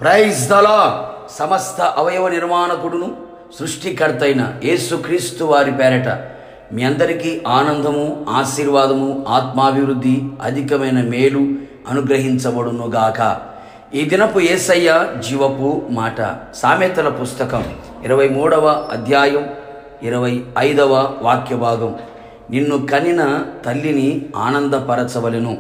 Praise the lord. సమస్త అవయవ నిర్మాణకుడును సృష్టికర్త అయిన యేసుక్రీస్తు వారి పేరట మీ అందరికీ ఆనందము, ఆశీర్వాదము, ఆత్మాభివృద్ధి, అధికమైన మేలు అనుగ్రహించబడునుగాక. ఈ దినపు యేసయ్య జీవపు మాట. సామెతల పుస్తకం 23వ అధ్యాయం 25వ వాక్య భాగం. నిన్ను కనిన తల్లిని ఆనందపరచవలెను.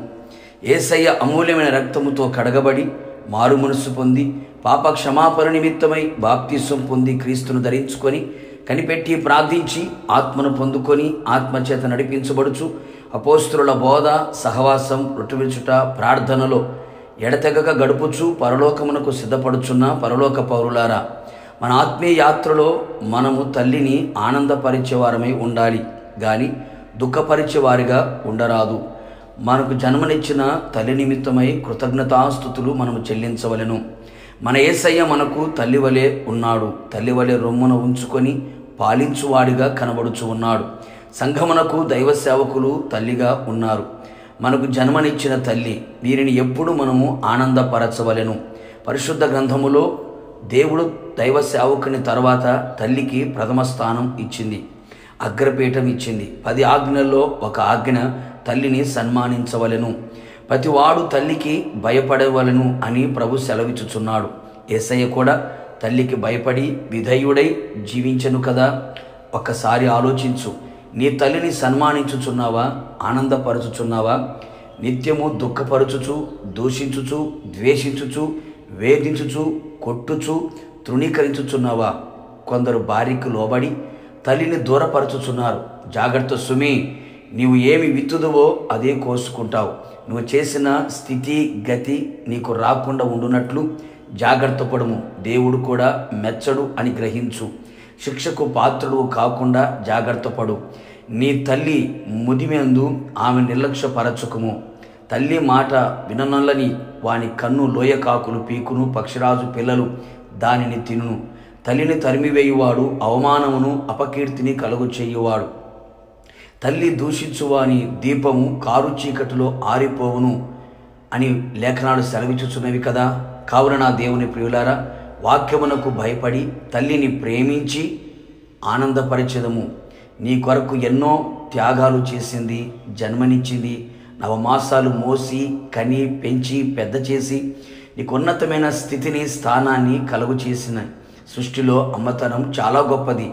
యేసయ్య అమూల్యమైన రక్తముతో కడగబడి మారు మనసు పొంది పాప క్షమాపణ నిమిత్తమై బాప్తిసం పొంది క్రీస్తును ధరించుకొని కనిపెట్టి ప్రార్థించి ఆత్మను పొందుకొని ఆత్మచేత నడిపించబడుచు అపోస్తలుల బోధ, సహవాసం, రొట్టెవిరుచుట, ప్రార్థనలో ఎడతెగక గడుపుచు పరలోకమునకు సిద్ధపడుచున్న పరలోక పౌరులారా, మన ఆత్మీయ యాత్రలో మనము తల్లిని ఆనందపరిచేవారమై ఉండాలి గాని దుఃఖపరిచేవారిగా ఉండరాదు. మనకు జన్మనిచ్చిన తల్లి నిమిత్తమై కృతజ్ఞతాస్తుతులు మనము చెల్లించవలెను. మన యేసయ్య మనకు తల్లివలే ఉన్నాడు. తల్లివలే రొమ్మున ఉంచుకొని పాలించువాడిగా కనబడుచు ఉన్నాడు. సంఘమునకు దైవ సేవకులు తల్లిగా ఉన్నారు. మనకు జన్మనిచ్చిన తల్లి, వీరిని ఎప్పుడు మనము ఆనందపరచవలెను. పరిశుద్ధ గ్రంథములో దేవుడు దైవ సేవకుని తర్వాత తల్లికి ప్రథమ స్థానం ఇచ్చింది, అగ్రపీఠం ఇచ్చింది. 10 ఆజ్ఞల్లో ఒక ఆజ్ఞ తల్లిని సన్మానించవలెను. ప్రతివాడు తల్లికి భయపడవలెను అని ప్రభు సెలవిచ్చుచున్నాడు. యేసయ్య కూడా తల్లికి భయపడి విధేయుడై జీవించెను కదా. ఒక్కసారి ఆలోచించు. నీ తల్లిని సన్మానించుచున్నావా? ఆనందపరచుచున్నావా? నిత్యము దుఃఖపరచుచు, దూషించుచు, ద్వేషించుచు, వేధించుచు, కొట్టుచు, తృణీకరించుచున్నావా? కొందరు భార్యకు లోబడి తల్లిని దూరపరచుచున్నారు. జాగ్రత్త సుమి, నీవు ఏమి విత్తుదువో అదే కోసుకుంటావు. నువ్వు చేసిన స్థితి గతి నీకు రాకుండా ఉండునట్లు జాగ్రత్త పడుము. దేవుడు కూడా మెచ్చడు అని గ్రహించు. శిక్షకు పాత్రుడు కాకుండా జాగ్రత్త పడు. నీ తల్లి ముదిమెందు ఆమె నిర్లక్ష్యపరచుకుము. తల్లి మాట విననొల్లని వాని కన్ను లోయకాకులు పీకును, పక్షిరాజు పిల్లలు దానిని తినును. తల్లిని తరిమివేయువాడు అవమానమును అపకీర్తిని కలుగు చేయువాడు. తల్లి దూషించువాని దీపము కారు చీకటిలో ఆరిపోవును అని లేఖనాలు సెలవిచ్చుచున్నవి కదా. కావున నా దేవుని ప్రియులారా, వాక్యమునకు భయపడి తల్లిని ప్రేమించి ఆనందపరిచెదము. నీ కొరకు ఎన్నో త్యాగాలు చేసింది, జన్మనిచ్చింది, నవమాసాలు మోసి కని పెంచి పెద్ద చేసి నీకు ఉన్నతమైన స్థితిని, స్థానాన్ని కలుగు చేసిన సృష్టిలో అమ్మతనం చాలా గొప్పది.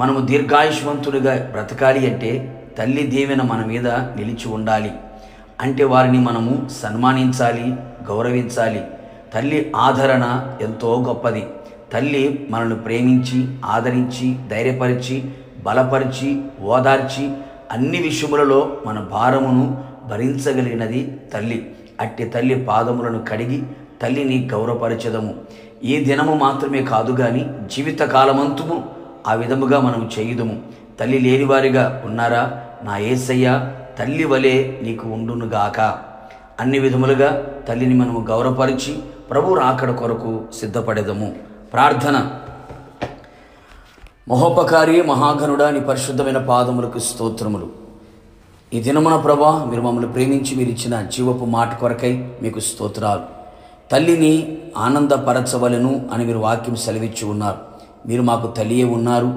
మనము దీర్ఘాయుష్మంతుడిగా బ్రతకాలి అంటే తల్లి దీవెన మన మీద నిలిచి ఉండాలి. అంటే వారిని మనము సన్మానించాలి, గౌరవించాలి. తల్లి ఆదరణ ఎంతో గొప్పది. తల్లి మనల్ని ప్రేమించి, ఆదరించి, ధైర్యపరిచి, బలపరిచి, ఓదార్చి అన్ని విషయములలో మన భారమును భరించగలిగినది తల్లి. అట్టి తల్లి పాదములను కడిగి తల్లిని గౌరవపరచెదము. ఈ దినము మాత్రమే కాదు కానీ జీవితకాలమంతము ఆ విధముగా మనం చేయుదుము. తల్లి లేనివారిగా ఉన్నారా? నా యేసయ్య తల్లి వలె నీకు ఉండునుగాక. అన్ని విధములుగా తల్లిని మనము గౌరవపరిచి ప్రభు రాకడ కొరకు సిద్ధపడేదము. ప్రార్థన. మహోపకారి మహాగణుడా, నీ పరిశుద్ధమైన పాదములకు స్తోత్రములు. ఈ దినమున ప్రభా, మీరు మమ్మల్ని ప్రేమించి మీరు ఇచ్చిన జీవపు మాట కొరకై మీకు స్తోత్రాలు. తల్లిని ఆనందపరచవలెను అని మీరు వాక్యం సెలవిచ్చి ఉన్నారు. మీరు మాకు తల్లియే ఉన్నారు.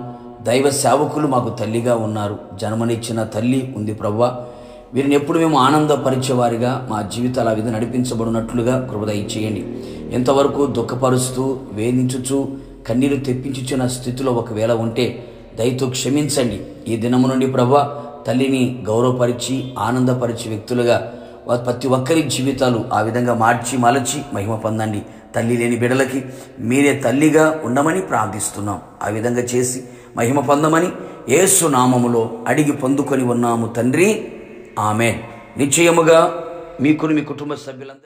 దైవ సేవకులు మాకు తల్లిగా ఉన్నారు. జన్మనిచ్చిన తల్లి ఉంది ప్రభువా. వీరిని ఎప్పుడు మేము ఆనందపరిచేవారిగా మా జీవితాల విధి నడిపించబడినట్లుగా కృప దయచేయండి. ఎంతవరకు దుఃఖపరుస్తూ, వేధించుచు, కన్నీరు తెప్పించుచున్న స్థితిలో ఒకవేళ ఉంటే దయతో క్షమించండి. ఈ దినము నుండి ప్రభువా, తల్లిని గౌరవపరిచి ఆనందపరిచే వ్యక్తులుగా ప్రతి ఒక్కరి జీవితాలు ఆ విధంగా మార్చి మలచి మహిమ పొందండి. తల్లి లేని బిడ్డలకి మీరే తల్లిగా ఉండమని ప్రార్థిస్తున్నాం. ఆ విధంగా చేసి మహిమ పొందమని యేసు నామములో అడిగి పొందుకొని ఉన్నాము తండ్రి. ఆమేన్. నిశ్చయముగా మీకును మీ కుటుంబ సభ్యులందరూ